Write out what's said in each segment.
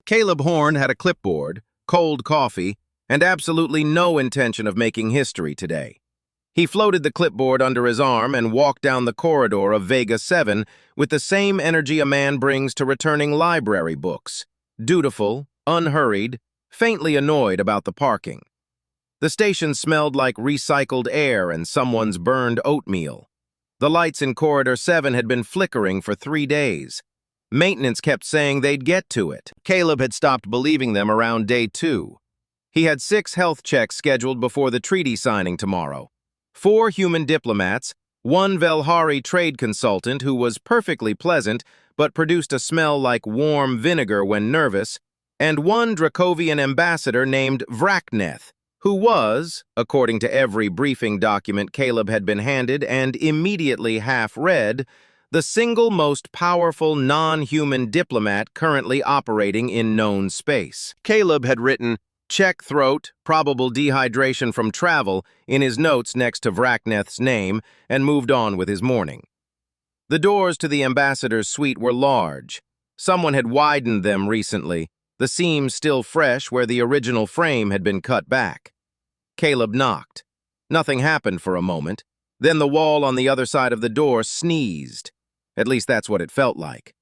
Caleb Horn had a clipboard, cold coffee, and absolutely no intention of making history today. He floated the clipboard under his arm and walked down the corridor of Vega 7 with the same energy a man brings to returning library books, dutiful, unhurried, faintly annoyed about the parking. The station smelled like recycled air and someone's burned oatmeal. The lights in Corridor 7 had been flickering for 3 days. Maintenance kept saying they'd get to it. Caleb had stopped believing them around day 2. He had 6 health checks scheduled before the treaty signing tomorrow. 4 human diplomats, 1 Velhari trade consultant who was perfectly pleasant but produced a smell like warm vinegar when nervous, and 1 Dracovian ambassador named Vrakneth, who was, according to every briefing document Caleb had been handed and immediately half-read, the single most powerful non-human diplomat currently operating in known space. Caleb had written, "Check throat, probable dehydration from travel," in his notes next to Vrakneth's name, and moved on with his morning. The doors to the ambassador's suite were large. Someone had widened them recently, the seams still fresh where the original frame had been cut back. Caleb knocked. Nothing happened for a moment. Then the wall on the other side of the door sneezed. At least that's what it felt like.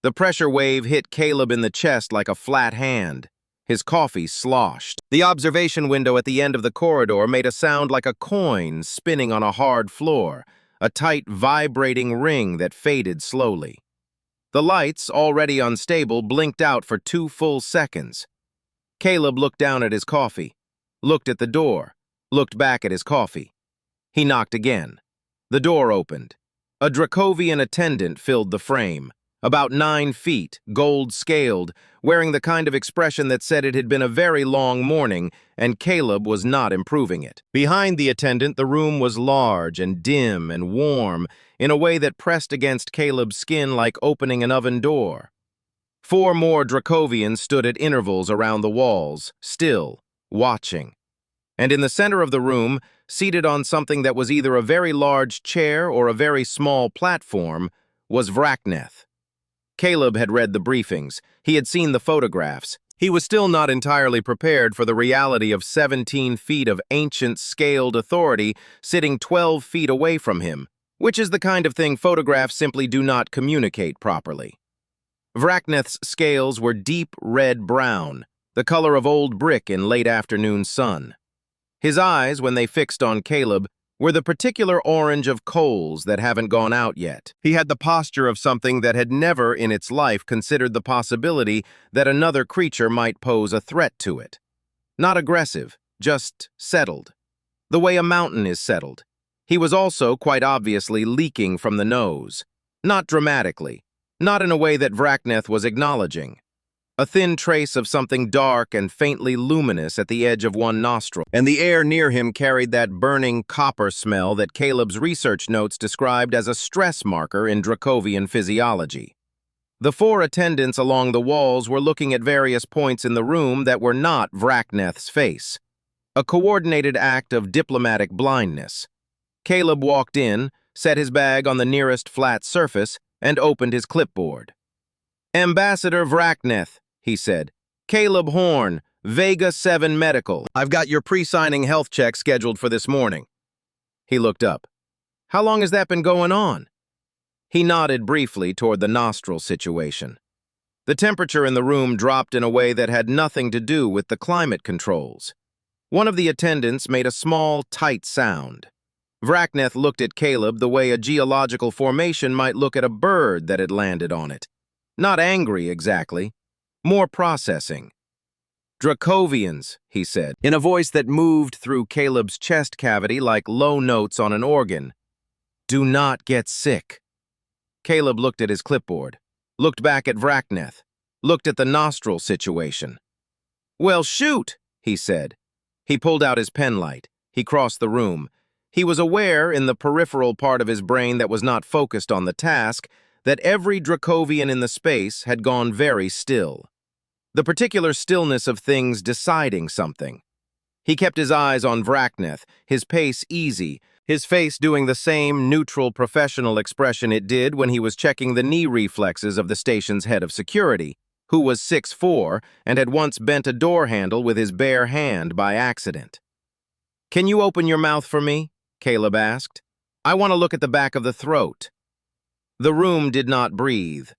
The pressure wave hit Caleb in the chest like a flat hand. His coffee sloshed. The observation window at the end of the corridor made a sound like a coin spinning on a hard floor, a tight, vibrating ring that faded slowly. The lights, already unstable, blinked out for 2 full seconds. Caleb looked down at his coffee, looked at the door, looked back at his coffee. He knocked again. The door opened. A Dracovian attendant filled the frame, about 9 feet, gold-scaled, wearing the kind of expression that said it had been a very long morning, and Caleb was not improving it. Behind the attendant, the room was large and dim and warm, in a way that pressed against Caleb's skin like opening an oven door. 4 more Dracovians stood at intervals around the walls, still, watching. And in the center of the room, seated on something that was either a very large chair or a very small platform, was Vrakneth. Caleb had read the briefings. He had seen the photographs. He was still not entirely prepared for the reality of 17 feet of ancient scaled authority sitting 12 feet away from him, which is the kind of thing photographs simply do not communicate properly. Vrakneth's scales were deep red-brown, the color of old brick in late afternoon sun. His eyes, when they fixed on Caleb, were the particular orange of coals that haven't gone out yet. He had the posture of something that had never in its life considered the possibility that another creature might pose a threat to it. Not aggressive, just settled. The way a mountain is settled. He was also, quite obviously, leaking from the nose. Not dramatically. Not in a way that Vrakneth was acknowledging. A thin trace of something dark and faintly luminous at the edge of one nostril, and the air near him carried that burning copper smell that Caleb's research notes described as a stress marker in Dracovian physiology. The 4 attendants along the walls were looking at various points in the room that were not Vrakneth's face. A coordinated act of diplomatic blindness. Caleb walked in, set his bag on the nearest flat surface, and opened his clipboard. "Ambassador Vrakneth," he said. "Caleb Horn, Vega 7 Medical. I've got your pre-signing health check scheduled for this morning." He looked up. "How long has that been going on?" He nodded briefly toward the nostril situation. The temperature in the room dropped in a way that had nothing to do with the climate controls. One of the attendants made a small, tight sound. Vrakneth looked at Caleb the way a geological formation might look at a bird that had landed on it. Not angry, exactly. More processing. "Dracovians," he said, in a voice that moved through Caleb's chest cavity like low notes on an organ. "Do not get sick." Caleb looked at his clipboard, looked back at Vrakneth, looked at the nostril situation. "Well, shoot," he said. He pulled out his penlight. He crossed the room. He was aware, in the peripheral part of his brain that was not focused on the task, that every Dracovian in the space had gone very still. The particular stillness of things deciding something. He kept his eyes on Vrakneth, his pace easy, his face doing the same neutral professional expression it did when he was checking the knee reflexes of the station's head of security. who was 6'4" and had once bent a door handle with his bare hand by accident. "Can you open your mouth for me?" Caleb asked. "I want to look at the back of the throat." The room did not breathe.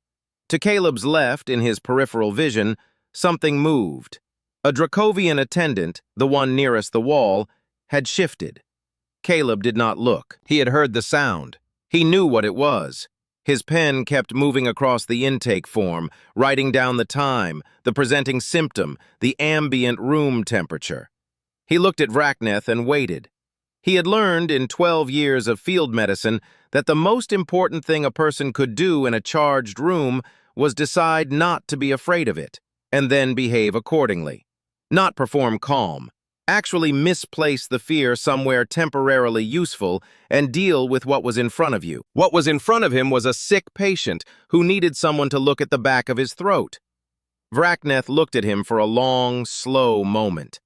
To Caleb's left, in his peripheral vision, something moved. A Dracovian attendant, the one nearest the wall, had shifted. Caleb did not look. He had heard the sound. He knew what it was. His pen kept moving across the intake form, writing down the time, the presenting symptom, the ambient room temperature. He looked at Vrakneth and waited. He had learned in 12 years of field medicine that the most important thing a person could do in a charged room was decide not to be afraid of it, and then behave accordingly. Not perform calm. Actually misplace the fear somewhere temporarily useful and deal with what was in front of you. What was in front of him was a sick patient who needed someone to look at the back of his throat. Vrakneth looked at him for a long, slow moment.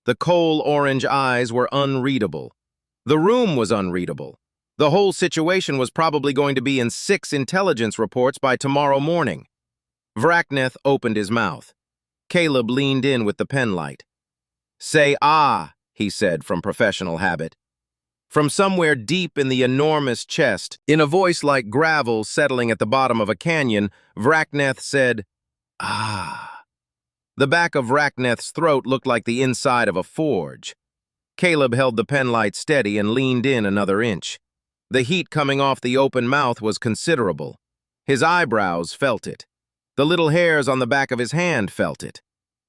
The coal-orange eyes were unreadable. The room was unreadable. The whole situation was probably going to be in 6 intelligence reports by tomorrow morning. Vrakneth opened his mouth. Caleb leaned in with the penlight. "Say ah," he said from professional habit. From somewhere deep in the enormous chest, in a voice like gravel settling at the bottom of a canyon, Vrakneth said, "Ah." The back of Vrakneth's throat looked like the inside of a forge. Caleb held the penlight steady and leaned in another inch. The heat coming off the open mouth was considerable. His eyebrows felt it. The little hairs on the back of his hand felt it.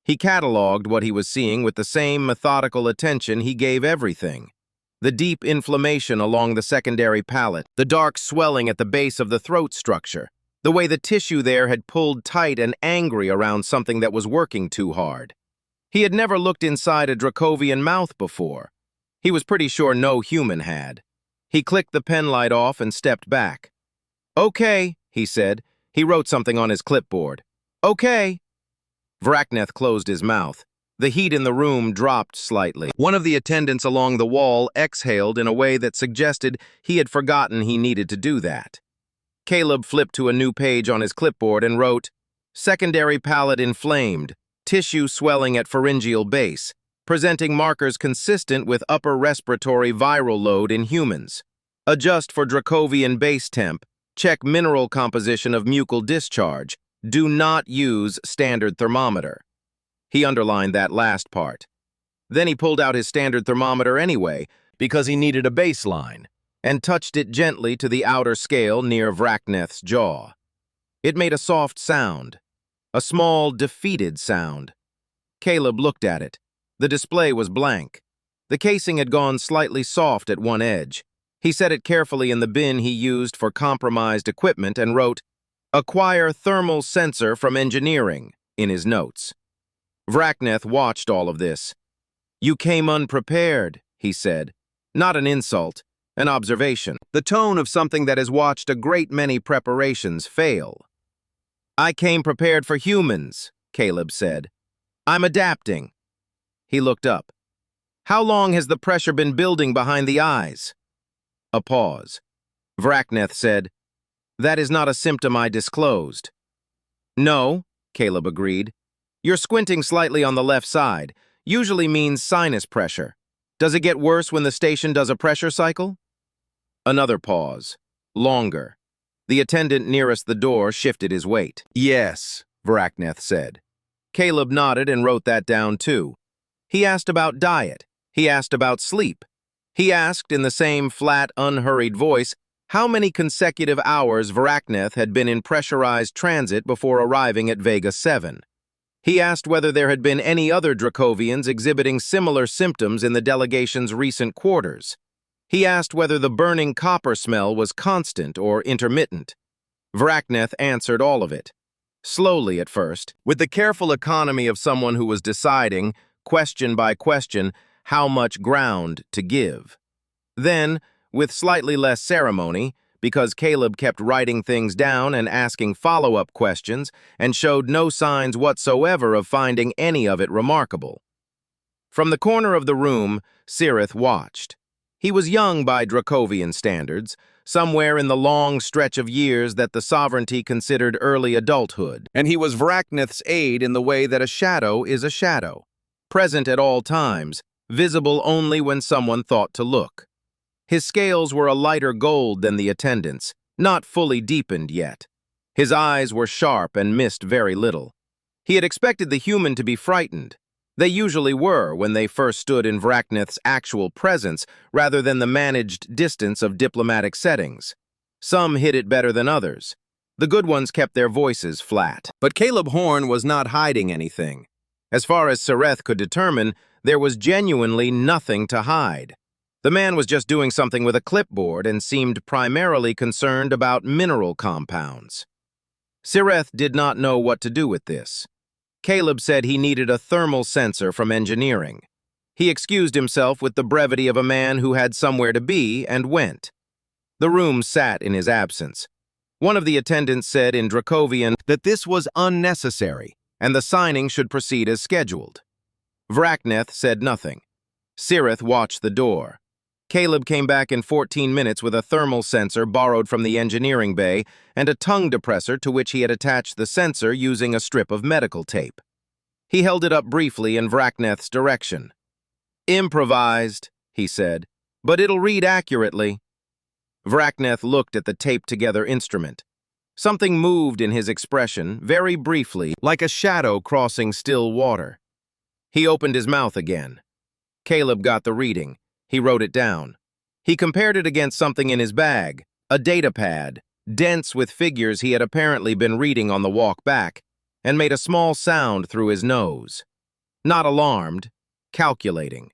He catalogued what he was seeing with the same methodical attention he gave everything. The deep inflammation along the secondary palate, the dark swelling at the base of the throat structure, the way the tissue there had pulled tight and angry around something that was working too hard. He had never looked inside a Dracovian mouth before. He was pretty sure no human had. He clicked the penlight off and stepped back. "Okay," he said. He wrote something on his clipboard. "Okay." Vrakneth closed his mouth. The heat in the room dropped slightly. One of the attendants along the wall exhaled in a way that suggested he had forgotten he needed to do that. Caleb flipped to a new page on his clipboard and wrote, "Secondary palate inflamed, tissue swelling at pharyngeal base, presenting markers consistent with upper respiratory viral load in humans. Adjust for Dracovian base temp, check mineral composition of mucal discharge. Do not use standard thermometer." He underlined that last part. Then he pulled out his standard thermometer anyway, because he needed a baseline, and touched it gently to the outer scale near Vrakneth's jaw. It made a soft sound, a small, defeated sound. Caleb looked at it. The display was blank. The casing had gone slightly soft at one edge. He set it carefully in the bin he used for compromised equipment and wrote, "Acquire thermal sensor from engineering," in his notes. Vrakneth watched all of this. "You came unprepared," he said. Not an insult, an observation. The tone of something that has watched a great many preparations fail. "I came prepared for humans," Caleb said. "I'm adapting." He looked up. "How long has the pressure been building behind the eyes?" A pause. Vrakneth said, "That is not a symptom I disclosed." "No," Caleb agreed. "You're squinting slightly on the left side. Usually means sinus pressure. Does it get worse when the station does a pressure cycle?" Another pause. Longer. The attendant nearest the door shifted his weight. "Yes," Vrakneth said. Caleb nodded and wrote that down too. He asked about diet. He asked about sleep. He asked in the same flat, unhurried voice how many consecutive hours Vrakneth had been in pressurized transit before arriving at Vega 7. He asked whether there had been any other Dracovians exhibiting similar symptoms in the delegation's recent quarters. He asked whether the burning copper smell was constant or intermittent. Vrakneth answered all of it. Slowly at first, with the careful economy of someone who was deciding, question by question, how much ground to give. Then, with slightly less ceremony, because Caleb kept writing things down and asking follow-up questions and showed no signs whatsoever of finding any of it remarkable. From the corner of the room, Cirith watched. He was young by Dracovian standards, somewhere in the long stretch of years that the sovereignty considered early adulthood. And he was Vraknith's aide in the way that a shadow is a shadow, present at all times, visible only when someone thought to look. His scales were a lighter gold than the attendant's, not fully deepened yet. His eyes were sharp and missed very little. He had expected the human to be frightened. They usually were when they first stood in Vraknith's actual presence rather than the managed distance of diplomatic settings. Some hid it better than others. The good ones kept their voices flat. But Caleb Horn was not hiding anything. As far as Sareth could determine, there was genuinely nothing to hide. The man was just doing something with a clipboard and seemed primarily concerned about mineral compounds. Sareth did not know what to do with this. Caleb said he needed a thermal sensor from engineering. He excused himself with the brevity of a man who had somewhere to be and went. The room sat in his absence. One of the attendants said in Dracovian that this was unnecessary and the signing should proceed as scheduled. Vraknith said nothing. Sareth watched the door. Caleb came back in 14 minutes with a thermal sensor borrowed from the engineering bay and a tongue depressor to which he had attached the sensor using a strip of medical tape. He held it up briefly in Vraknith's direction. "Improvised," he said, "but it'll read accurately." Vraknith looked at the taped-together instrument. Something moved in his expression, very briefly, like a shadow crossing still water. He opened his mouth again. Caleb got the reading. He wrote it down. He compared it against something in his bag, a data pad, dense with figures he had apparently been reading on the walk back, and made a small sound through his nose. Not alarmed, calculating.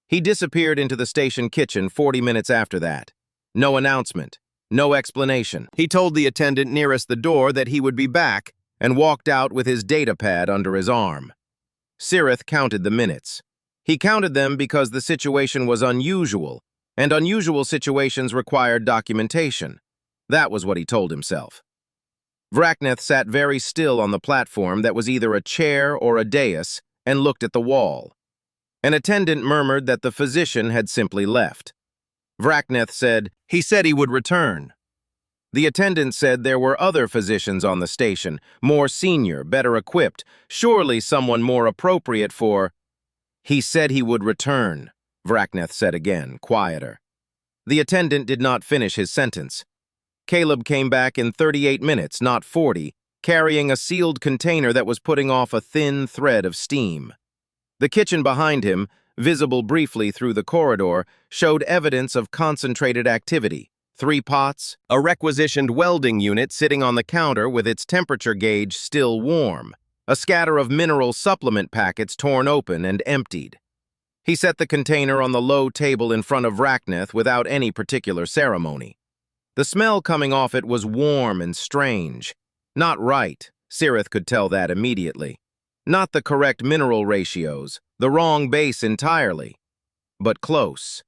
He disappeared into the station kitchen 40 minutes after that. No announcement, no explanation. He told the attendant nearest the door that he would be back and walked out with his data pad under his arm. Sareth counted the minutes. He counted them because the situation was unusual, and unusual situations required documentation. That was what he told himself. Vraknith sat very still on the platform that was either a chair or a dais and looked at the wall. An attendant murmured that the physician had simply left. Vraknith said, "He said he would return." The attendant said there were other physicians on the station, more senior, better equipped, surely someone more appropriate for... "He said he would return," Vraknith said again, quieter. The attendant did not finish his sentence. Caleb came back in 38 minutes, not 40, carrying a sealed container that was putting off a thin thread of steam. The kitchen behind him, visible briefly through the corridor, showed evidence of concentrated activity. 3 pots, a requisitioned welding unit sitting on the counter with its temperature gauge still warm, a scatter of mineral supplement packets torn open and emptied. He set the container on the low table in front of Vraknith without any particular ceremony. The smell coming off it was warm and strange. Not right, Sareth could tell that immediately. Not the correct mineral ratios, the wrong base entirely. But close.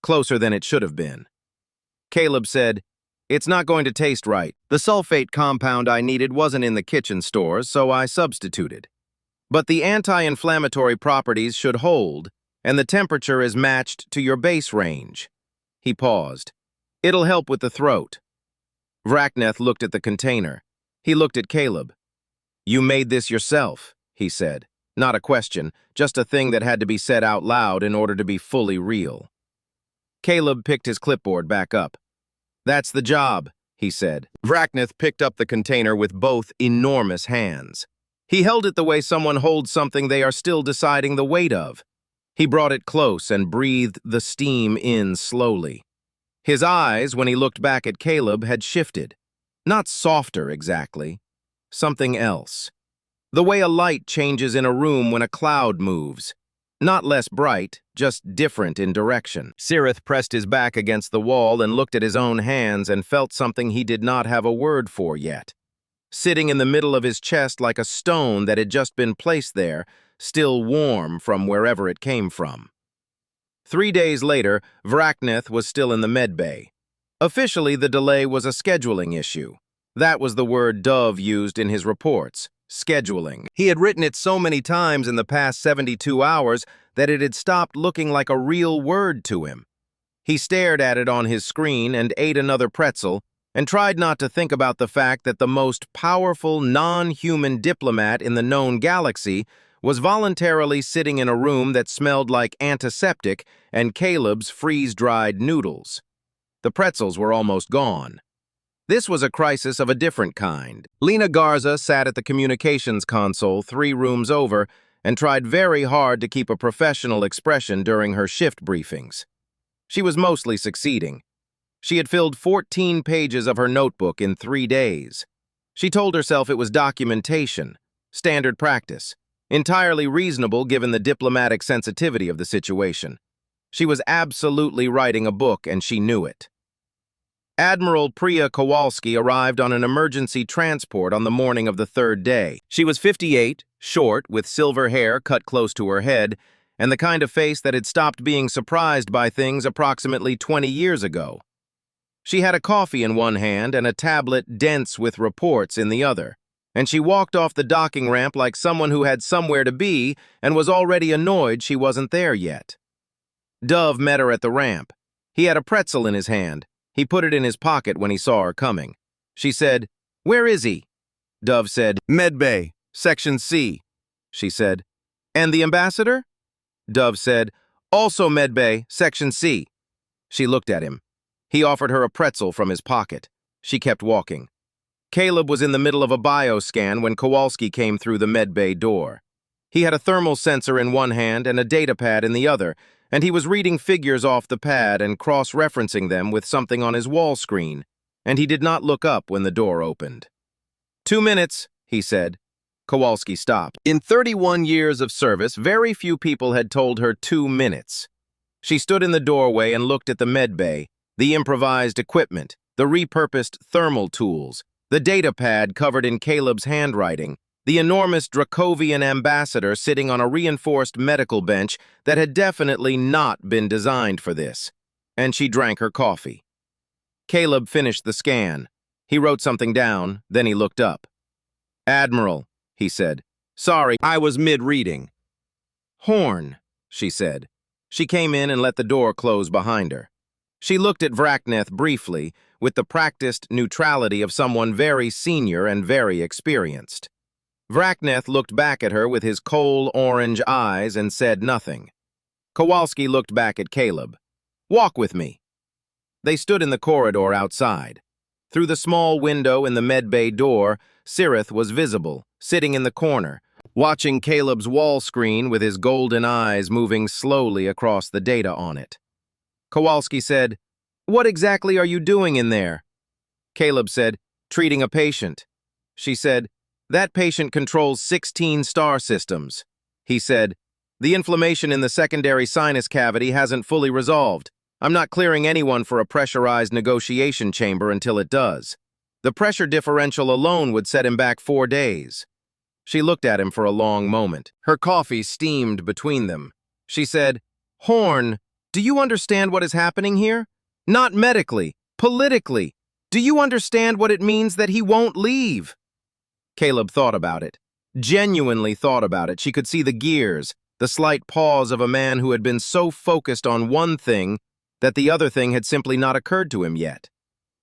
Closer than it should have been. Caleb said, "It's not going to taste right. The sulfate compound I needed wasn't in the kitchen stores, so I substituted. But the anti-inflammatory properties should hold, and the temperature is matched to your base range." He paused. "It'll help with the throat." Vraknith looked at the container. He looked at Caleb. "You made this yourself," he said. Not a question, just a thing that had to be said out loud in order to be fully real. Caleb picked his clipboard back up. "That's the job," he said. Vraknith picked up the container with both enormous hands. He held it the way someone holds something they are still deciding the weight of. He brought it close and breathed the steam in slowly. His eyes, when he looked back at Caleb, had shifted. Not softer exactly. Something else. The way a light changes in a room when a cloud moves. Not less bright, just different in direction. Sareth pressed his back against the wall and looked at his own hands and felt something he did not have a word for yet. Sitting in the middle of his chest like a stone that had just been placed there, still warm from wherever it came from. 3 days later, Vraknith was still in the medbay. Officially, the delay was a scheduling issue. That was the word Dove used in his reports. Scheduling. He had written it so many times in the past 72 hours that it had stopped looking like a real word to him. He stared at it on his screen and ate another pretzel and tried not to think about the fact that the most powerful non-human diplomat in the known galaxy was voluntarily sitting in a room that smelled like antiseptic and Caleb's freeze-dried noodles. The pretzels were almost gone. This was a crisis of a different kind. Lena Garza sat at the communications console 3 rooms over and tried very hard to keep a professional expression during her shift briefings. She was mostly succeeding. She had filled 14 pages of her notebook in 3 days. She told herself it was documentation, standard practice, entirely reasonable given the diplomatic sensitivity of the situation. She was absolutely writing a book, and she knew it. Admiral Priya Kowalski arrived on an emergency transport on the morning of the 3rd day. She was 58, short, with silver hair cut close to her head, and the kind of face that had stopped being surprised by things approximately 20 years ago. She had a coffee in one hand and a tablet dense with reports in the other, and she walked off the docking ramp like someone who had somewhere to be and was already annoyed she wasn't there yet. Dove met her at the ramp. He had a pretzel in his hand. He put it in his pocket when he saw her coming. She said, "Where is he?" Dove said, "Medbay, Section C." She said, "And the ambassador?" Dove said, "Also Medbay, Section C." She looked at him. He offered her a pretzel from his pocket. She kept walking. Caleb was in the middle of a bioscan when Kowalski came through the medbay door. He had a thermal sensor in one hand and a datapad in the other, and he was reading figures off the pad and cross-referencing them with something on his wall screen, and he did not look up when the door opened. 2 minutes, he said. Kowalski stopped. In 31 years of service, very few people had told her 2 minutes. She stood in the doorway and looked at the medbay, the improvised equipment, the repurposed thermal tools, the datapad covered in Caleb's handwriting, the enormous Dracovian ambassador sitting on a reinforced medical bench that had definitely not been designed for this. And she drank her coffee. Caleb finished the scan. He wrote something down, then he looked up. "Admiral," he said. "Sorry, I was mid-reading." "Horn," she said. She came in and let the door close behind her. She looked at Vrakneth briefly, with the practiced neutrality of someone very senior and very experienced. Vrakneth looked back at her with his coal orange eyes and said nothing. Kowalski looked back at Caleb. "Walk with me." They stood in the corridor outside. Through the small window in the medbay door, Sirith was visible, sitting in the corner, watching Caleb's wall screen with his golden eyes moving slowly across the data on it. Kowalski said, "What exactly are you doing in there?" Caleb said, "Treating a patient." She said, "That patient controls 16 star systems." He said, "The inflammation in the secondary sinus cavity hasn't fully resolved. I'm not clearing anyone for a pressurized negotiation chamber until it does. The pressure differential alone would set him back 4 days." She looked at him for a long moment. Her coffee steamed between them. She said, "Horn, do you understand what is happening here? Not medically, politically. Do you understand what it means that he won't leave?" Caleb thought about it. Genuinely thought about it. She could see the gears, the slight pause of a man who had been so focused on one thing that the other thing had simply not occurred to him yet.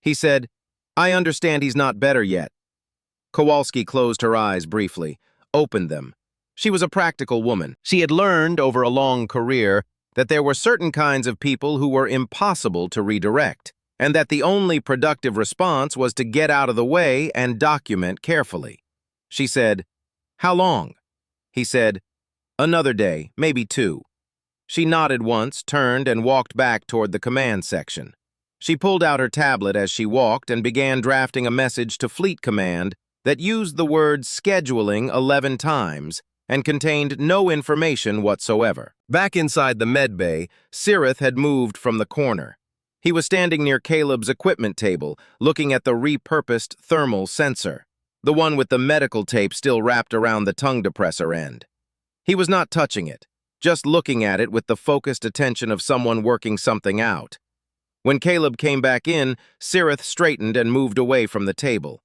He said, "I understand he's not better yet." Kowalski closed her eyes briefly, opened them. She was a practical woman. She had learned over a long career that there were certain kinds of people who were impossible to redirect, and that the only productive response was to get out of the way and document carefully. She said, "How long?" He said, "Another day, maybe 2. She nodded once, turned, and walked back toward the command section. She pulled out her tablet as she walked and began drafting a message to Fleet Command that used the word scheduling 11 times and contained no information whatsoever. Back inside the medbay, Sirith had moved from the corner. He was standing near Caleb's equipment table, looking at the repurposed thermal sensor, the one with the medical tape still wrapped around the tongue depressor end. He was not touching it, just looking at it with the focused attention of someone working something out. When Caleb came back in, Sirith straightened and moved away from the table.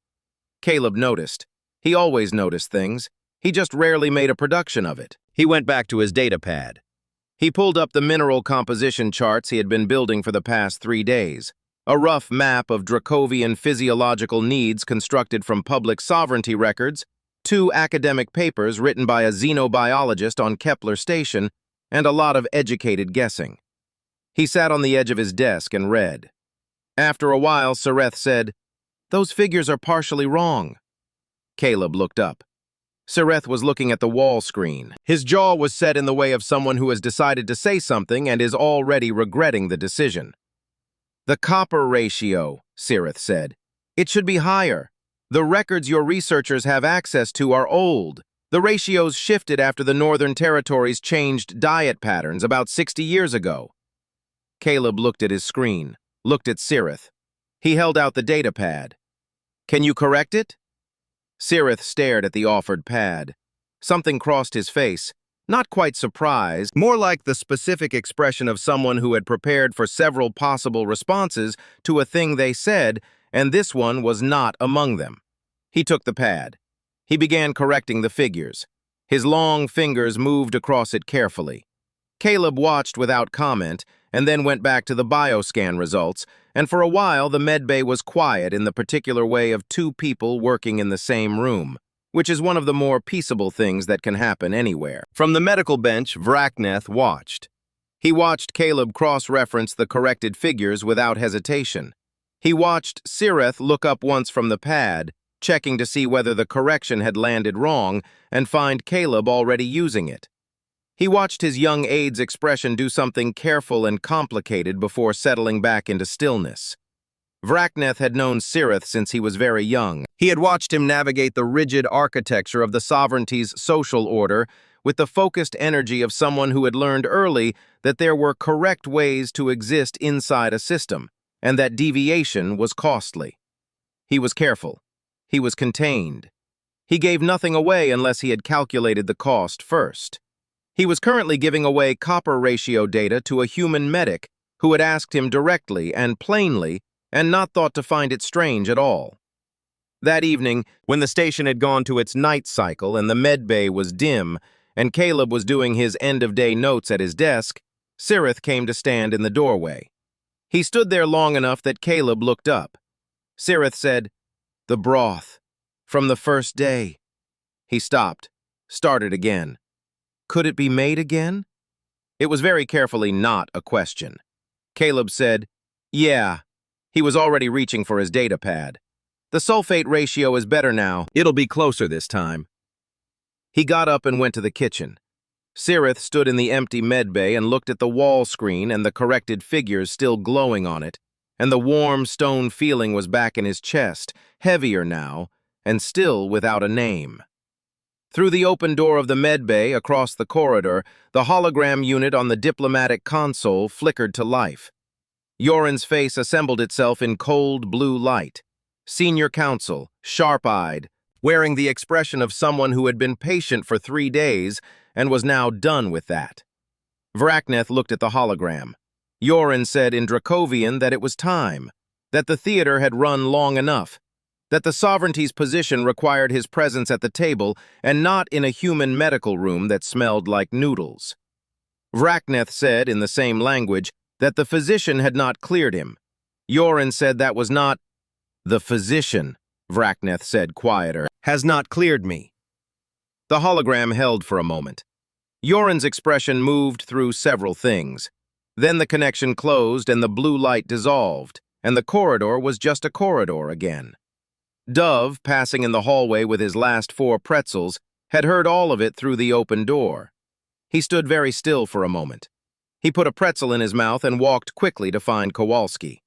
Caleb noticed. He always noticed things. He just rarely made a production of it. He went back to his datapad. He pulled up the mineral composition charts he had been building for the past 3 days, a rough map of Dracovian physiological needs constructed from public sovereignty records, 2 academic papers written by a xenobiologist on Kepler Station, and a lot of educated guessing. He sat on the edge of his desk and read. After a while, Sareth said, "Those figures are partially wrong." Caleb looked up. Sareth was looking at the wall screen. His jaw was set in the way of someone who has decided to say something and is already regretting the decision. "The copper ratio," Sareth said. "It should be higher. The records your researchers have access to are old. The ratios shifted after the Northern Territories changed diet patterns about 60 years ago." Caleb looked at his screen, looked at Sareth. He held out the data pad. "Can you correct it?" Sareth stared at the offered pad. Something crossed his face, not quite surprised, more like the specific expression of someone who had prepared for several possible responses to a thing they said, and this one was not among them. He took the pad. He began correcting the figures. His long fingers moved across it carefully. Caleb watched without comment, and then went back to the bioscan results, and for a while the medbay was quiet in the particular way of 2 people working in the same room, which is one of the more peaceable things that can happen anywhere. From the medical bench, Vrakneth watched. He watched Caleb cross-reference the corrected figures without hesitation. He watched Sareth look up once from the pad, checking to see whether the correction had landed wrong, and find Caleb already using it. He watched his young aide's expression do something careful and complicated before settling back into stillness. Vrakneth had known Sareth since he was very young. He had watched him navigate the rigid architecture of the sovereignty's social order with the focused energy of someone who had learned early that there were correct ways to exist inside a system, and that deviation was costly. He was careful. He was contained. He gave nothing away unless he had calculated the cost first. He was currently giving away copper ratio data to a human medic who had asked him directly and plainly and not thought to find it strange at all. That evening, when the station had gone to its night cycle and the medbay was dim and Caleb was doing his end-of-day notes at his desk, Sareth came to stand in the doorway. He stood there long enough that Caleb looked up. Sareth said, "The broth. From the first day." He stopped, started again. Could it be made again? It was very carefully not a question. Caleb said, "Yeah." He was already reaching for his data pad. "The sulfate ratio is better now. It'll be closer this time." He got up and went to the kitchen. Sareth stood in the empty medbay and looked at the wall screen and the corrected figures still glowing on it, and the warm stone feeling was back in his chest, heavier now, and still without a name. Through the open door of the medbay across the corridor, the hologram unit on the diplomatic console flickered to life. Yoren's face assembled itself in cold blue light. Senior counsel, sharp-eyed, wearing the expression of someone who had been patient for 3 days and was now done with that. Vrakneth looked at the hologram. Yoren said in Dracovian that it was time, that the theater had run long enough, that the sovereignty's position required his presence at the table and not in a human medical room that smelled like noodles. Vrakneth said in the same language that the physician had not cleared him. Yoren said that was not... "The physician," Vrakneth said quieter, "has not cleared me." The hologram held for a moment. Yoren's expression moved through several things. Then the connection closed and the blue light dissolved, and the corridor was just a corridor again. Dove, passing in the hallway with his last 4 pretzels, had heard all of it through the open door. He stood very still for a moment. He put a pretzel in his mouth and walked quickly to find Kowalski.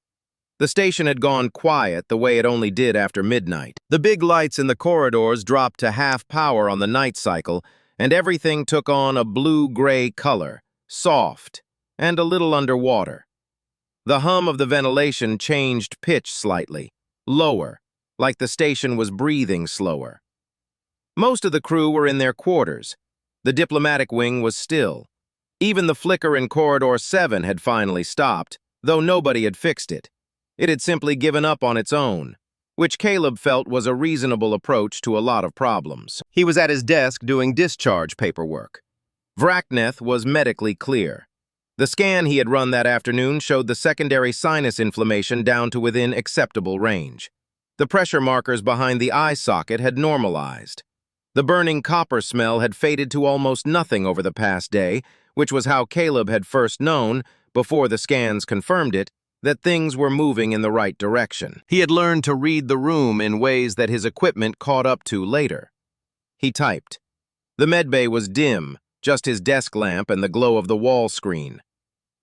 The station had gone quiet the way it only did after midnight. The big lights in the corridors dropped to half power on the night cycle, and everything took on a blue-gray color, soft, and a little underwater. The hum of the ventilation changed pitch slightly, lower, like the station was breathing slower. Most of the crew were in their quarters. The diplomatic wing was still. Even the flicker in Corridor 7 had finally stopped, though nobody had fixed it. It had simply given up on its own, which Caleb felt was a reasonable approach to a lot of problems. He was at his desk doing discharge paperwork. Vrakneth was medically clear. The scan he had run that afternoon showed the secondary sinus inflammation down to within acceptable range. The pressure markers behind the eye socket had normalized. The burning copper smell had faded to almost nothing over the past day, which was how Caleb had first known, before the scans confirmed it, that things were moving in the right direction. He had learned to read the room in ways that his equipment caught up to later. He typed. The medbay was dim, just his desk lamp and the glow of the wall screen.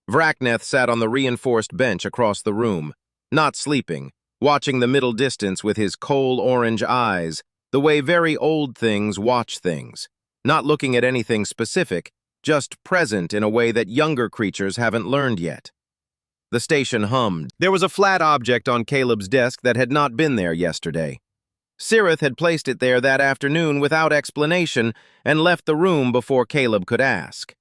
Vrakneth sat on the reinforced bench across the room, not sleeping, watching the middle distance with his coal-orange eyes, the way very old things watch things, not looking at anything specific, just present in a way that younger creatures haven't learned yet. The station hummed. There was a flat object on Caleb's desk that had not been there yesterday. Cirith had placed it there that afternoon without explanation and left the room before Caleb could ask.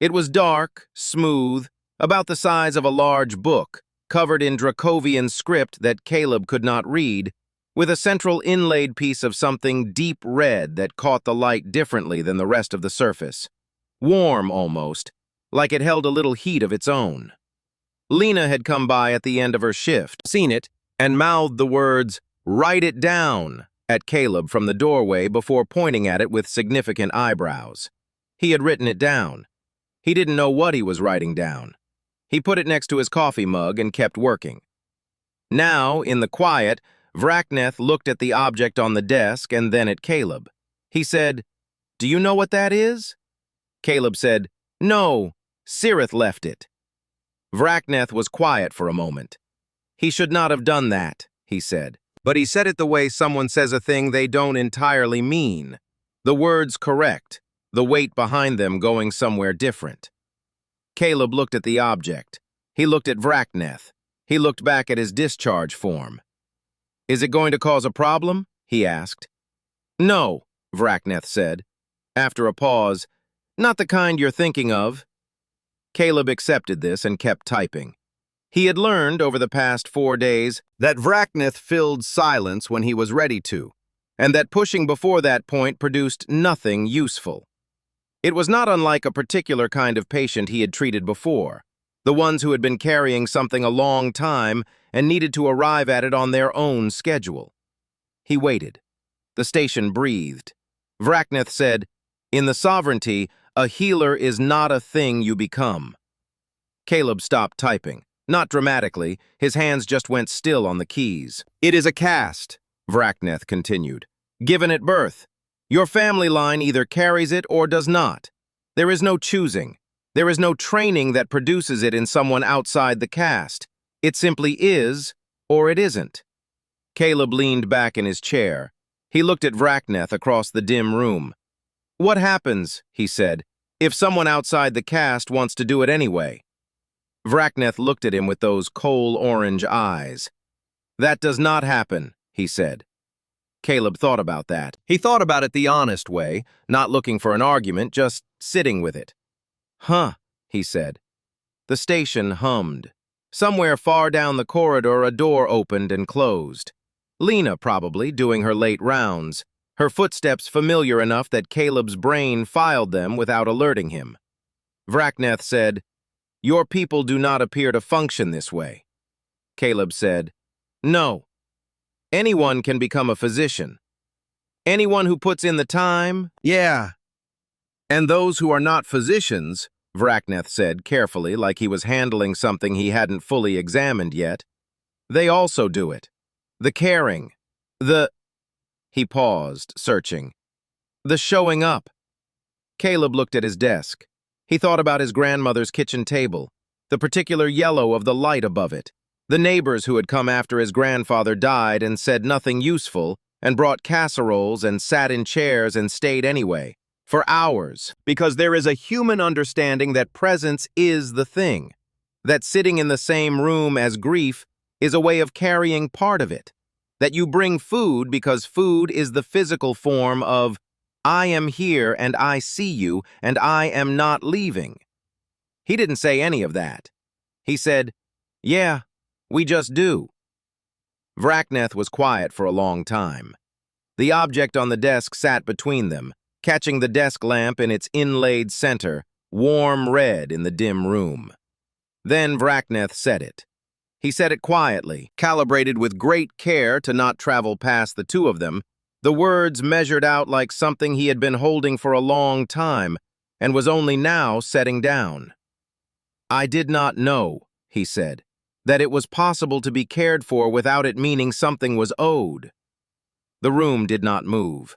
It was dark, smooth, about the size of a large book, covered in Dracovian script that Caleb could not read, with a central inlaid piece of something deep red that caught the light differently than the rest of the surface. Warm, almost, like it held a little heat of its own. Lena had come by at the end of her shift, seen it, and mouthed the words, "Write it down," at Caleb from the doorway before pointing at it with significant eyebrows. He had written it down. He didn't know what he was writing down. He put it next to his coffee mug and kept working. Now, in the quiet, Vrakneth looked at the object on the desk and then at Caleb. He said, "Do you know what that is?" Caleb said, "No, Cirith left it." Vrakneth was quiet for a moment. "He should not have done that," he said. But he said it the way someone says a thing they don't entirely mean. The words correct, the weight behind them going somewhere different. Caleb looked at the object. He looked at Vrakneth. He looked back at his discharge form. "Is it going to cause a problem?" he asked. "No," Vrakneth said. After a pause, "Not the kind you're thinking of." Caleb accepted this and kept typing. He had learned over the past 4 days that Vrakneth filled silence when he was ready to, and that pushing before that point produced nothing useful. It was not unlike a particular kind of patient he had treated before, the ones who had been carrying something a long time and needed to arrive at it on their own schedule. He waited. The station breathed. Vrakneth said, "In the sovereignty, a healer is not a thing you become." Caleb stopped typing. Not dramatically, his hands just went still on the keys. "It is a caste," Vrakneth continued, "given at birth. Your family line either carries it or does not. There is no choosing. There is no training that produces it in someone outside the caste. It simply is, or it isn't." Caleb leaned back in his chair. He looked at Vrakneth across the dim room. "What happens," he said, "if someone outside the caste wants to do it anyway?" Vrakneth looked at him with those coal-orange eyes. "That does not happen," he said. Caleb thought about that. He thought about it the honest way, not looking for an argument, just sitting with it. "Huh," he said. The station hummed. Somewhere far down the corridor, a door opened and closed. Lena, probably, doing her late rounds, her footsteps familiar enough that Caleb's brain filed them without alerting him. Vrakneth said, "Your people do not appear to function this way." Caleb said, "No. Anyone can become a physician. Anyone who puts in the time, yeah. And those who are not physicians," Vrakneth said carefully, like he was handling something he hadn't fully examined yet, "they also do it. The caring. He paused, searching. "The showing up." Caleb looked at his desk. He thought about his grandmother's kitchen table, the particular yellow of the light above it, the neighbors who had come after his grandfather died and said nothing useful, and brought casseroles and sat in chairs and stayed anyway, for hours, because there is a human understanding that presence is the thing, that sitting in the same room as grief is a way of carrying part of it, that you bring food because food is the physical form of "I am here and I see you and I am not leaving." He didn't say any of that. He said, "Yeah, we just do." Vrakneth was quiet for a long time. The object on the desk sat between them. catching the desk lamp in its inlaid center, warm red in the dim room. Then Vrakneth said it. He said it quietly, calibrated with great care to not travel past the two of them, the words measured out like something he had been holding for a long time and was only now setting down. "I did not know," he said, "that it was possible to be cared for without it meaning something was owed." The room did not move.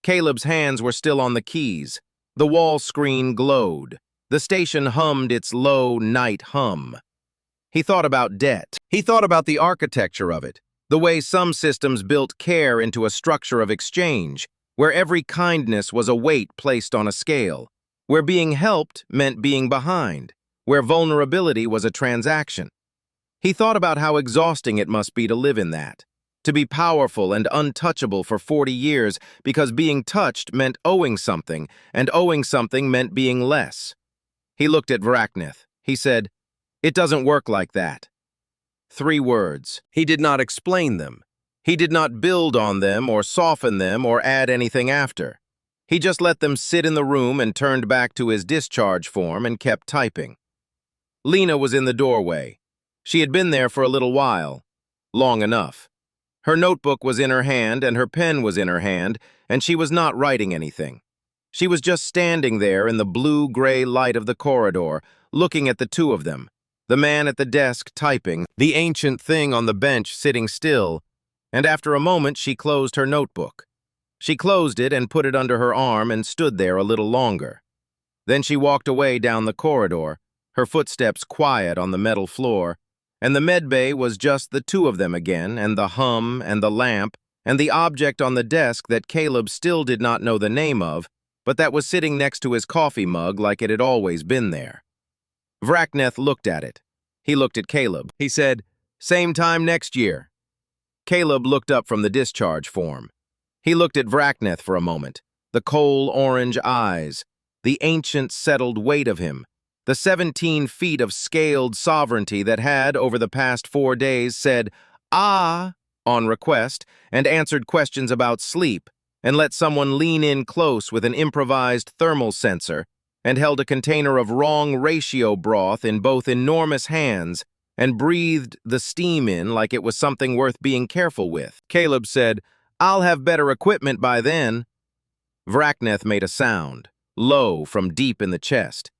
Caleb's hands were still on the keys. The wall screen glowed. The station hummed its low night hum. He thought about debt. He thought about the architecture of it, the way some systems built care into a structure of exchange, where every kindness was a weight placed on a scale, where being helped meant being behind, where vulnerability was a transaction. He thought about how exhausting it must be to live in that, to be powerful and untouchable for 40 years because being touched meant owing something, and owing something meant being less. He looked at Vrakneth. He said, "It doesn't work like that." 3 words. He did not explain them. He did not build on them or soften them or add anything after. He just let them sit in the room and turned back to his discharge form and kept typing. Lena was in the doorway. She had been there for a little while. Long enough. Her notebook was in her hand and her pen was in her hand, and she was not writing anything. She was just standing there in the blue-gray light of the corridor, looking at the two of them, the man at the desk typing, the ancient thing on the bench sitting still, and after a moment she closed her notebook. She closed it and put it under her arm and stood there a little longer. Then she walked away down the corridor, her footsteps quiet on the metal floor, and the medbay was just the two of them again, and the hum and the lamp and the object on the desk that Caleb still did not know the name of, but that was sitting next to his coffee mug like it had always been there. Vrakneth looked at it. He looked at Caleb. He said, "Same time next year." Caleb looked up from the discharge form. He looked at Vrakneth for a moment, the coal orange eyes, the ancient settled weight of him, the 17 feet of scaled sovereignty that had, over the past 4 days, said, "Ah," on request, and answered questions about sleep, and let someone lean in close with an improvised thermal sensor, and held a container of wrong ratio broth in both enormous hands, and breathed the steam in like it was something worth being careful with. Caleb said, "I'll have better equipment by then." Vrakneth made a sound, low from deep in the chest.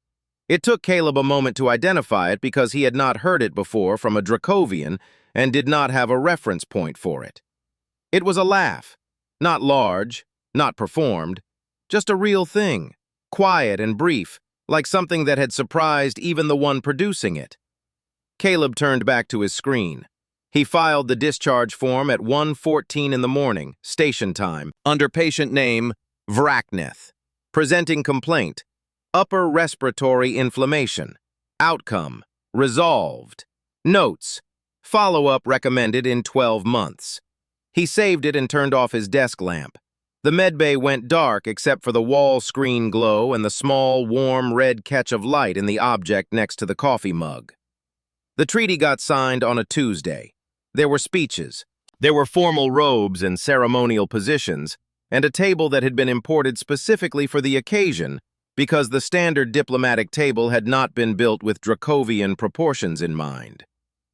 It took Caleb a moment to identify it because he had not heard it before from a Dracovian and did not have a reference point for it. It was a laugh, not large, not performed, just a real thing, quiet and brief, like something that had surprised even the one producing it. Caleb turned back to his screen. He filed the discharge form at 1:14 in the morning, station time, under patient name Vrakneth. Presenting complaint, upper respiratory inflammation. Outcome, resolved. Notes, follow-up recommended in 12 months. He saved it and turned off his desk lamp. The medbay went dark except for the wall screen glow and the small, warm red catch of light in the object next to the coffee mug. The treaty got signed on a Tuesday. There were speeches. There were formal robes and ceremonial positions, and a table that had been imported specifically for the occasion because the standard diplomatic table had not been built with Dracovian proportions in mind.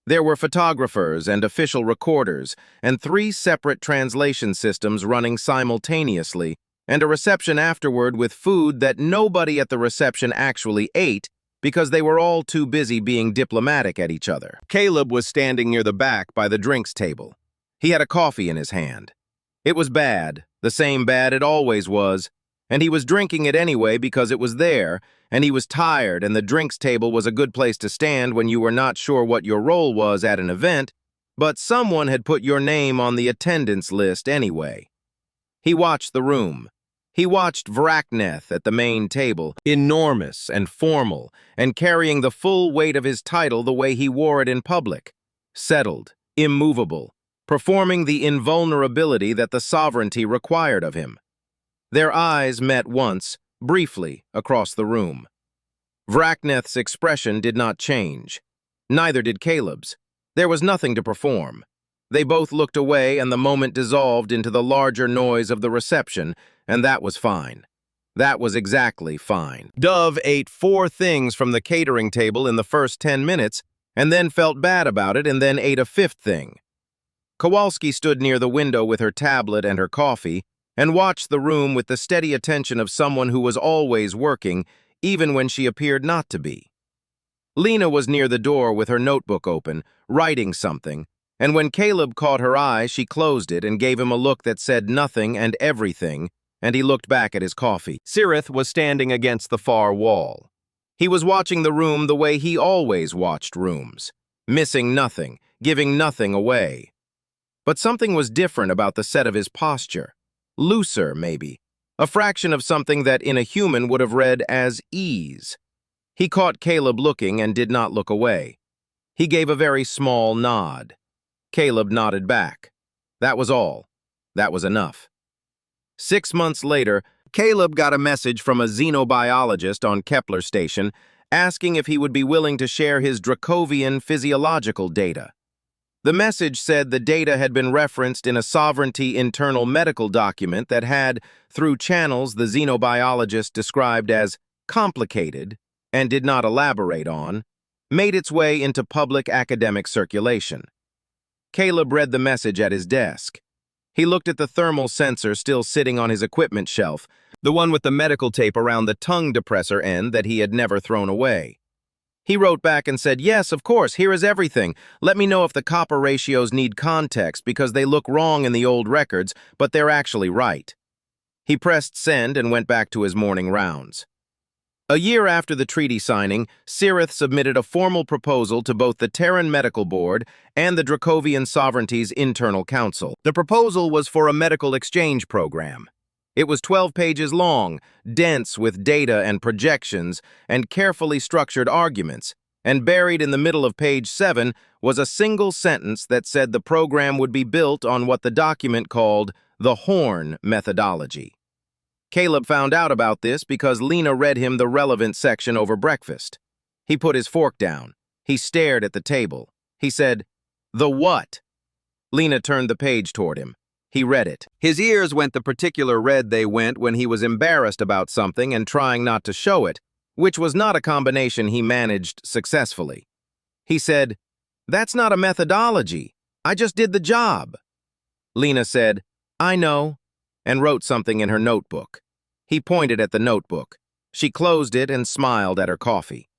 There were photographers and official recorders, and 3 separate translation systems running simultaneously, and a reception afterward with food that nobody at the reception actually ate because they were all too busy being diplomatic at each other. Caleb was standing near the back by the drinks table. He had a coffee in his hand. It was bad, the same bad it always was, and he was drinking it anyway because it was there, and he was tired, and the drinks table was a good place to stand when you were not sure what your role was at an event, but someone had put your name on the attendance list anyway. He watched the room. He watched Vrakneth at the main table, enormous and formal, and carrying the full weight of his title the way he wore it in public, settled, immovable, performing the invulnerability that the sovereignty required of him. Their eyes met once, briefly, across the room. Vrakneth's expression did not change. Neither did Caleb's. There was nothing to perform. They both looked away and the moment dissolved into the larger noise of the reception, and that was fine. That was exactly fine. Dove ate 4 things from the catering table in the first 10 minutes, and then felt bad about it and then ate a 5th thing. Kowalski stood near the window with her tablet and her coffee and watched the room with the steady attention of someone who was always working, even when she appeared not to be. Lena was near the door with her notebook open, writing something, and when Caleb caught her eye, she closed it and gave him a look that said nothing and everything, and he looked back at his coffee. Sirith was standing against the far wall. He was watching the room the way he always watched rooms, missing nothing, giving nothing away. But something was different about the set of his posture. Looser, maybe. A fraction of something that in a human would have read as ease. He caught Caleb looking and did not look away. He gave a very small nod. Caleb nodded back. That was all. That was enough. 6 months later, Caleb got a message from a xenobiologist on Kepler Station asking if he would be willing to share his Dracovian physiological data. The message said the data had been referenced in a sovereignty internal medical document that had, through channels the xenobiologist described as complicated and did not elaborate on, made its way into public academic circulation. Caleb read the message at his desk. He looked at the thermal sensor still sitting on his equipment shelf, the one with the medical tape around the tongue depressor end that he had never thrown away. He wrote back and said, "Yes, of course, here is everything. Let me know if the copper ratios need context because they look wrong in the old records, but they're actually right." He pressed send and went back to his morning rounds. A year after the treaty signing, Sirith submitted a formal proposal to both the Terran Medical Board and the Dracovian Sovereignty's Internal Council. The proposal was for a medical exchange program. It was 12 pages long, dense with data and projections and carefully structured arguments, and buried in the middle of page 7 was a single sentence that said the program would be built on what the document called the Horn methodology. Caleb found out about this because Lena read him the relevant section over breakfast. He put his fork down. He stared at the table. He said, "The what?" Lena turned the page toward him. He read it. His ears went the particular red they went when he was embarrassed about something and trying not to show it, which was not a combination he managed successfully. He said, "That's not a methodology. I just did the job." Lena said, "I know," and wrote something in her notebook. He pointed at the notebook. She closed it and smiled at her coffee.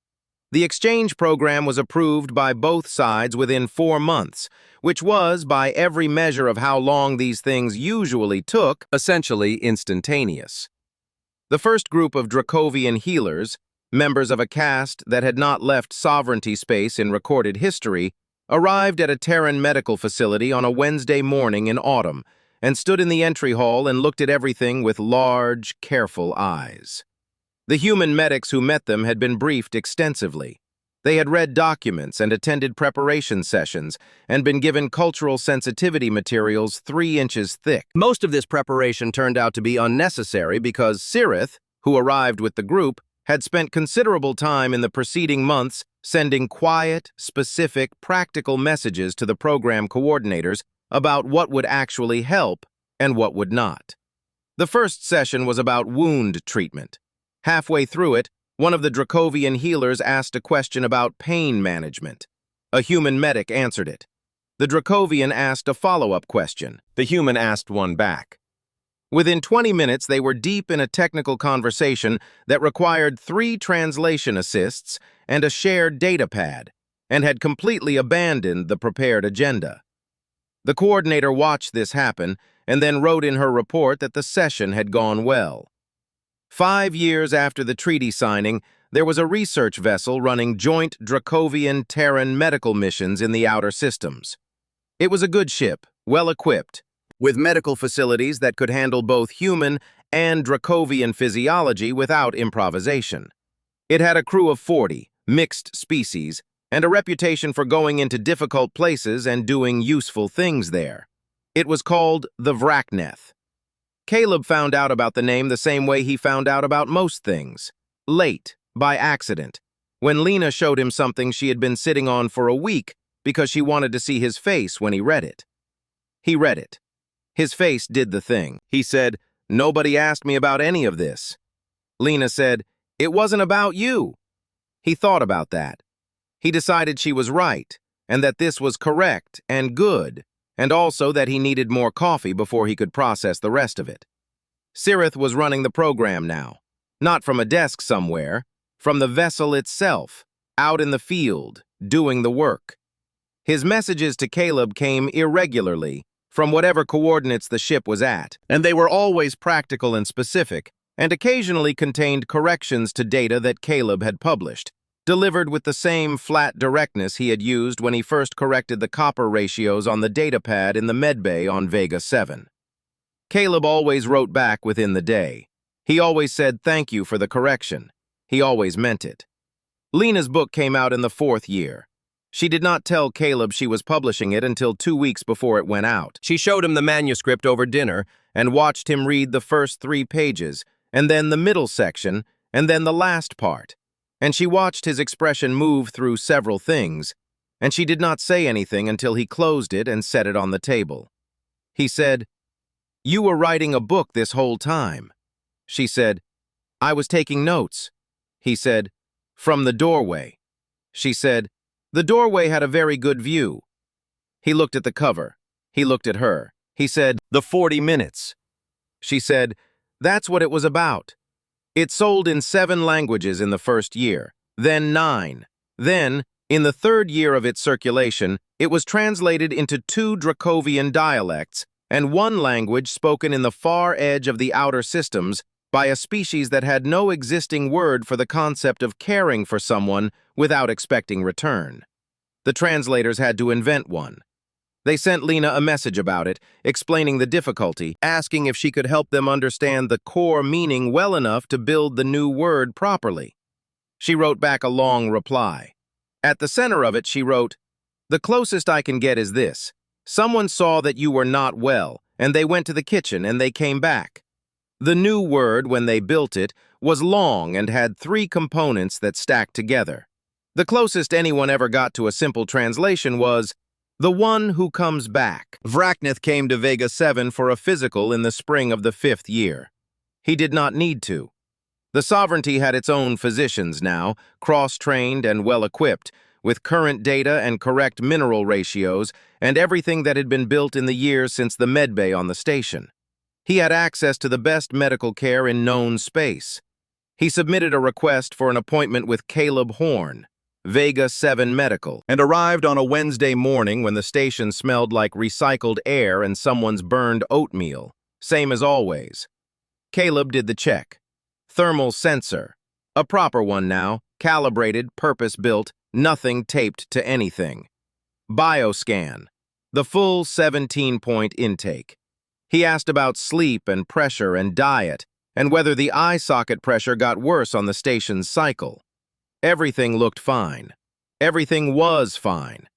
The exchange program was approved by both sides within 4 months, which was, by every measure of how long these things usually took, essentially instantaneous. The first group of Dracovian healers, members of a caste that had not left sovereignty space in recorded history, arrived at a Terran medical facility on a Wednesday morning in autumn, and stood in the entry hall and looked at everything with large, careful eyes. The human medics who met them had been briefed extensively. They had read documents and attended preparation sessions and been given cultural sensitivity materials 3 inches thick. Most of this preparation turned out to be unnecessary because Sirith, who arrived with the group, had spent considerable time in the preceding months sending quiet, specific, practical messages to the program coordinators about what would actually help and what would not. The first session was about wound treatment. Halfway through it, one of the Dracovian healers asked a question about pain management. A human medic answered it. The Dracovian asked a follow-up question. The human asked one back. Within 20 minutes, they were deep in a technical conversation that required 3 translation assists and a shared data pad, and had completely abandoned the prepared agenda. The coordinator watched this happen and then wrote in her report that the session had gone well. 5 years after the treaty signing, there was a research vessel running joint Dracovian-Terran medical missions in the outer systems. It was a good ship, well-equipped, with medical facilities that could handle both human and Dracovian physiology without improvisation. It had a crew of 40, mixed species, and a reputation for going into difficult places and doing useful things there. It was called the Vrakneth. Caleb found out about the name the same way he found out about most things. Late, by accident, when Lena showed him something she had been sitting on for a week because she wanted to see his face when he read it. He read it. His face did the thing. He said, "Nobody asked me about any of this." Lena said, "It wasn't about you." He thought about that. He decided she was right, and that this was correct and good, and also that he needed more coffee before he could process the rest of it. Sirith was running the program now, not from a desk somewhere, from the vessel itself, out in the field, doing the work. His messages to Caleb came irregularly, from whatever coordinates the ship was at, and they were always practical and specific, and occasionally contained corrections to data that Caleb had published, delivered with the same flat directness he had used when he first corrected the copper ratios on the datapad in the medbay on Vega 7. Caleb always wrote back within the day. He always said thank you for the correction. He always meant it. Lena's book came out in the 4th year. She did not tell Caleb she was publishing it until 2 weeks before it went out. She showed him the manuscript over dinner and watched him read the first 3 pages, and then the middle section, and then the last part. And she watched his expression move through several things, and she did not say anything until he closed it and set it on the table. He said, "You were writing a book this whole time." She said, "I was taking notes." He said, "From the doorway." She said, "The doorway had a very good view." He looked at the cover. He looked at her. He said, "The 40 minutes." She said, "That's what it was about." It sold in 7 languages in the first year, then 9. Then, in the 3rd year of its circulation, it was translated into 2 Dracovian dialects and 1 language spoken in the far edge of the outer systems by a species that had no existing word for the concept of caring for someone without expecting return. The translators had to invent one. They sent Lena a message about it, explaining the difficulty, asking if she could help them understand the core meaning well enough to build the new word properly. She wrote back a long reply. At the center of it, she wrote, "The closest I can get is this. Someone saw that you were not well, and they went to the kitchen and they came back. The new word, when they built it, was long and had 3 components that stacked together. The closest anyone ever got to a simple translation was, 'The one who comes back.'" Vraknith came to Vega 7 for a physical in the spring of the 5th year. He did not need to. The Sovereignty had its own physicians now, cross-trained and well-equipped, with current data and correct mineral ratios and everything that had been built in the years since the medbay on the station. He had access to the best medical care in known space. He submitted a request for an appointment with Caleb Horn, Vega 7 Medical, and arrived on a Wednesday morning when the station smelled like recycled air and someone's burned oatmeal, same as always. Caleb did the check. Thermal sensor. A proper one now, calibrated, purpose-built, nothing taped to anything. Bioscan. The full 17-point intake. He asked about sleep and pressure and diet, and whether the eye socket pressure got worse on the station's cycle. Everything looked fine. Everything was fine.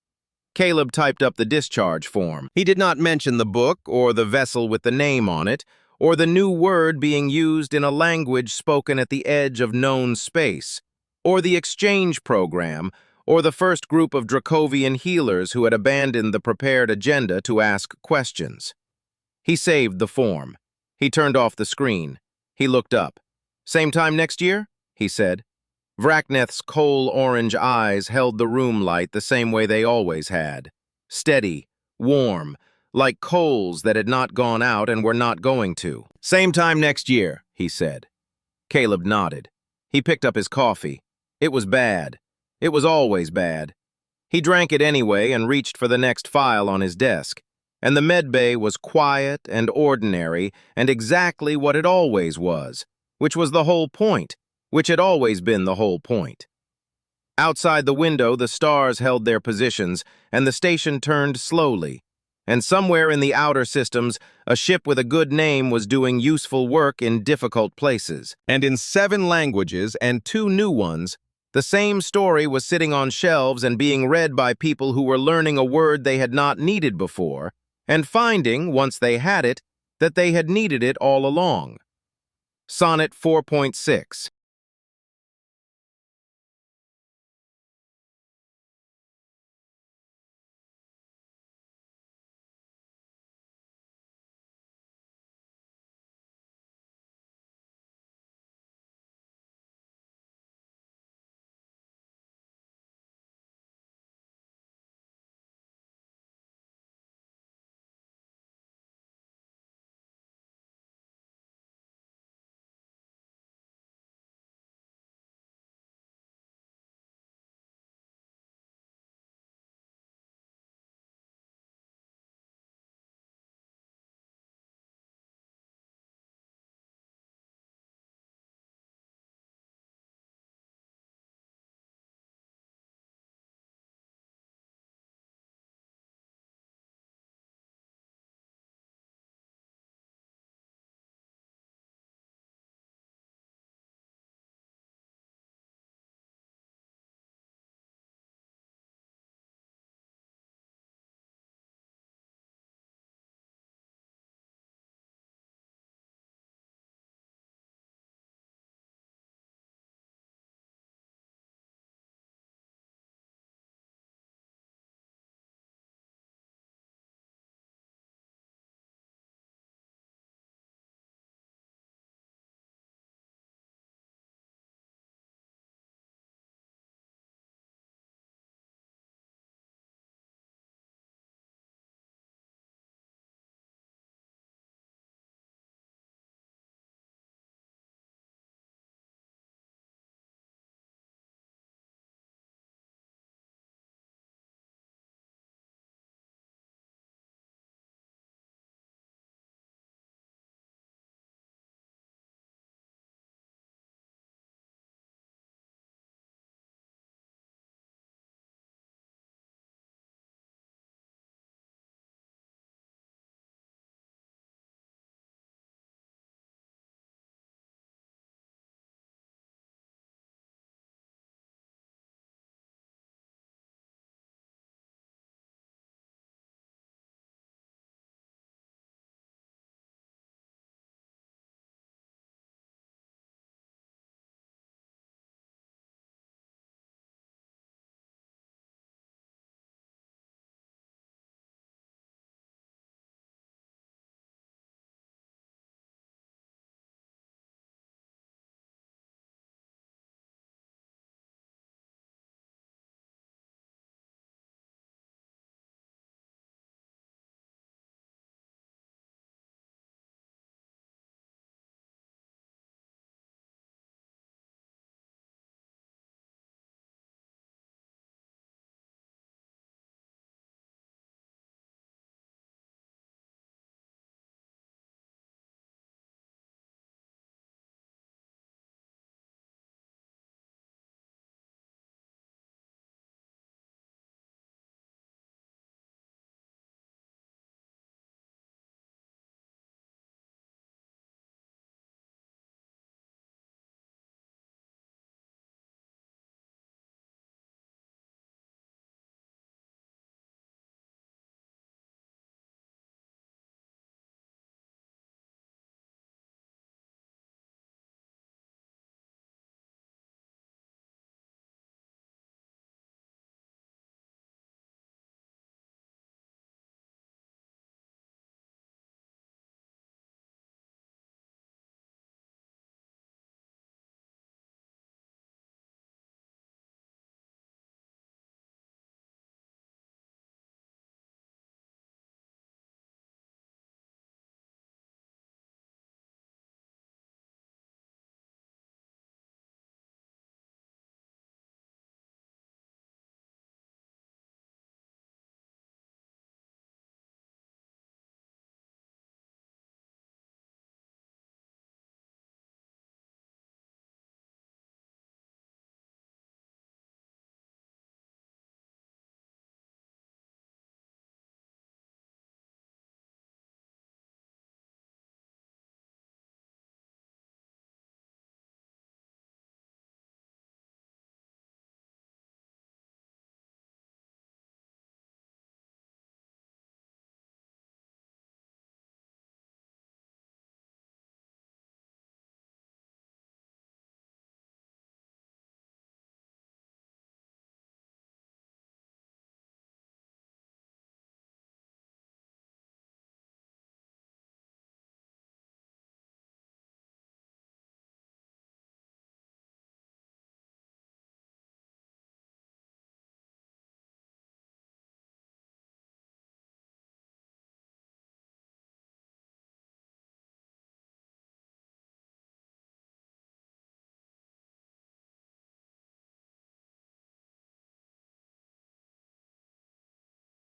Caleb typed up the discharge form. He did not mention the book, or the vessel with the name on it, or the new word being used in a language spoken at the edge of known space, or the exchange program, or the first group of Dracovian healers who had abandoned the prepared agenda to ask questions. He saved the form. He turned off the screen. He looked up. "Same time next year?" he said. Vrakneth's coal-orange eyes held the room light the same way they always had. Steady, warm, like coals that had not gone out and were not going to. "Same time next year," he said. Caleb nodded. He picked up his coffee. It was bad. It was always bad. He drank it anyway and reached for the next file on his desk. And the medbay was quiet and ordinary and exactly what it always was, which was the whole point, which had always been the whole point. Outside the window, the stars held their positions, and the station turned slowly. And somewhere in the outer systems, a ship with a good name was doing useful work in difficult places. And in 7 languages and 2 new ones, the same story was sitting on shelves and being read by people who were learning a word they had not needed before, and finding, once they had it, that they had needed it all along. Sonnet 4.6.